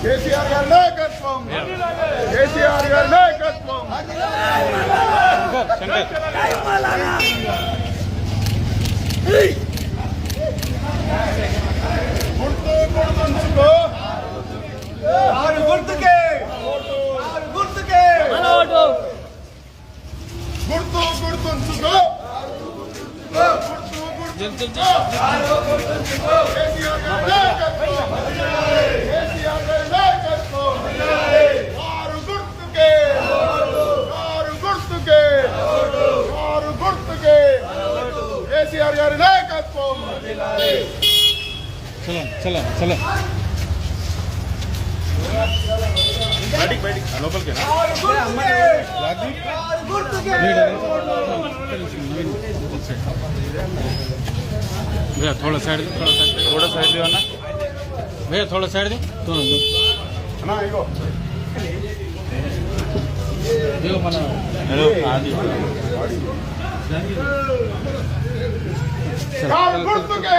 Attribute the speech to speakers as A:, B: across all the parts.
A: కేసీఆర్ గారి నాయకత్వం, కేసీఆర్ గారి నాయకత్వం. గుర్తుంచుకో, గుర్తుకే గుర్తుకే గుర్తుంచుకో, కేసీఆర్ గారి నాయకత్వం, కేసీఆర్ గారి నాయకత్వం. కారు గుర్తుకే, కారు గుర్తుకే, కారు గుర్తుకే, కేసీఆర్ గారి నాయకత్వం.
B: చలో చలో भैया थोड़ा साइड थोड़ा साइड दो ना भैया थोड़ा साइड दो देखो मना हेलो
A: కారు గుర్తుకే,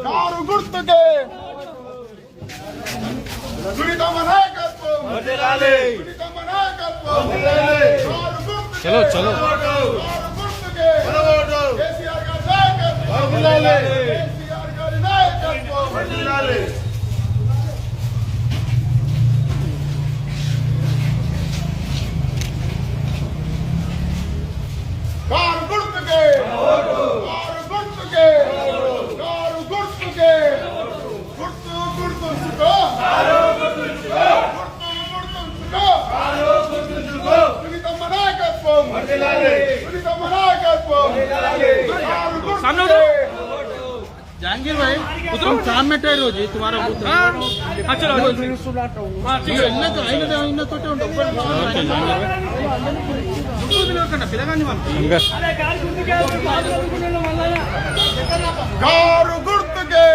A: కారు గుర్తుకే, సునీతమ్మ నాయకత్వం, సునీతమ్మ నాయకత్వం.
B: चलो चलो
A: కారు గుర్తుకే, కేసీఆర్ గారి నాయకత్వం, కేసీఆర్ గారి నాయకత్వం. కారు గుర్తుకే, కారు గుర్తుకే, కారు గుర్తుకే, గుర్తు గుర్తుంచుకో, గుర్తు గుర్తుంచుకో, సునీతమ్మ నాయకత్వం, సునీతమ్మ నాయకత్వం. కారు గుర్తుకే.
B: जहांगीर भाई तुम काम में ठहर हो जी तुम्हारा अच्छा
A: కారు గుర్తుకే,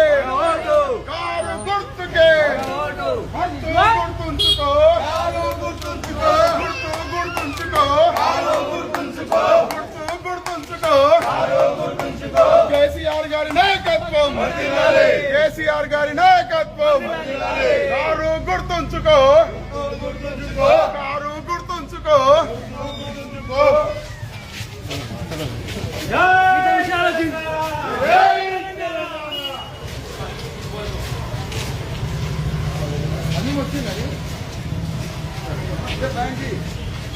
A: కారు గుర్తుకే, గుర్తుంచుకో, గుర్తుంచుకో, గుర్తుంచుకో, గుర్తుంచుకో. కేసీఆర్ గారి నాయకత్వం, కేసీఆర్ గారి నాయకత్వం. కారు గుర్తుంచుకో, కారు గుర్తుంచుకో.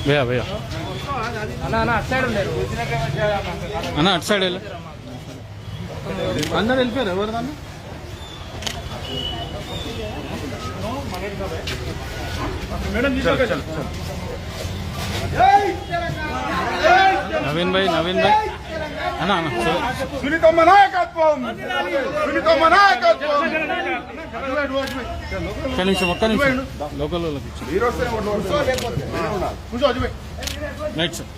B: भैया भैया
C: అన్న అటు సైడ్ ఉండేది
B: అన్న అటు సైడ్ వెళ్ళి అందరు వెళ్ళిపోయారు ఎవరు దాన్ని నవీన్ భాయ్ అన్న అన్న
A: సునీతమ్మ నాయకత్వం, సునీతమ్మ నాయకత్వం.
B: ఒక్క నిమిషం లోకల్ వాళ్ళకి రైట్ సార్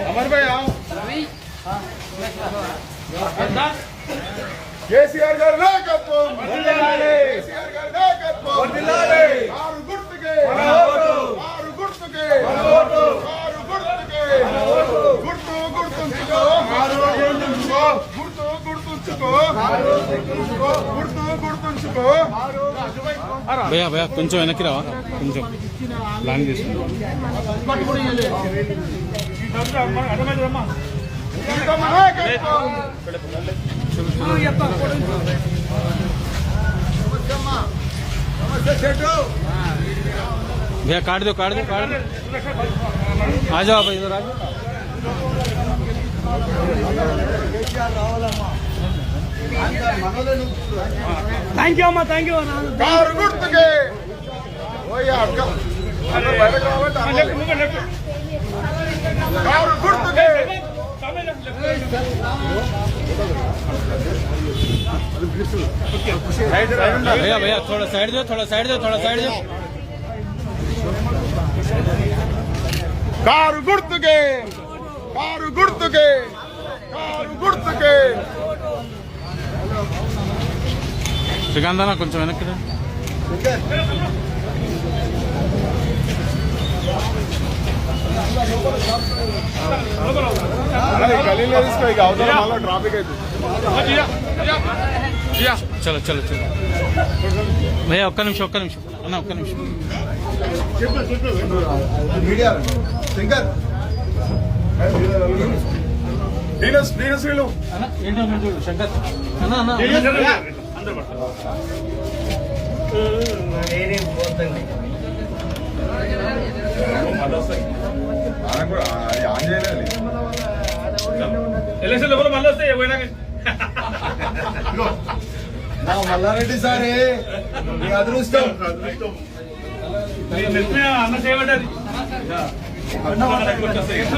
A: అమర్ భాయ్ కేసీఆర్ గారి నాయకత్వం, కేసీఆర్ గారి నాయకత్వం. కారు గుర్తుకే, కారు గుర్తుకే, కారు గుర్తుకే, గుర్తు గుర్తుంచుకో, గుర్తు గుర్తుంచుకో, గుర్తు గుర్తుంచుకో.
B: భయ్యా భయ్యా కొంచెం వెనక్కి రావా కొంచెం లాంగ్ తీసుకుంటాం भैया काट दो आ जाओ भाई इधर आ जाओ
C: థ్యాంక్ యూ అమ్మా థ్యాంక్ యూ
A: కారు గుర్తుకే కారు గుర్తుకే
B: भैया भैया थोड़ा साइड दो
A: కారు గుర్తుకే కారు గుర్తుకే కారు గుర్తుకే
B: శ్రీకాంత్ కొంచెం వెనక్కి రా.
A: గలీలో తీసుకో ఇక అవతల మళ్ళీ ట్రాఫిక్ అవుతుంది.
B: చలో చలో చలో భయ్యా ఒక్క నిమిషం అన్న ఒక్క నిమిషం.
A: మీడియా శంకర్ డీనస్ వీళ్ళు
B: అన్న ఏంటో చూడు శంకర్ అన్న అన్న
A: ఆయన కూడా అది ఆన్ చేయలేదు.
B: ఎలక్షన్ లోపల మళ్ళీ వస్తాయి పోయినాక
A: మల్లారెడ్డి సారే మీ అదృష్టం.
B: అన్న చేయబడ్డది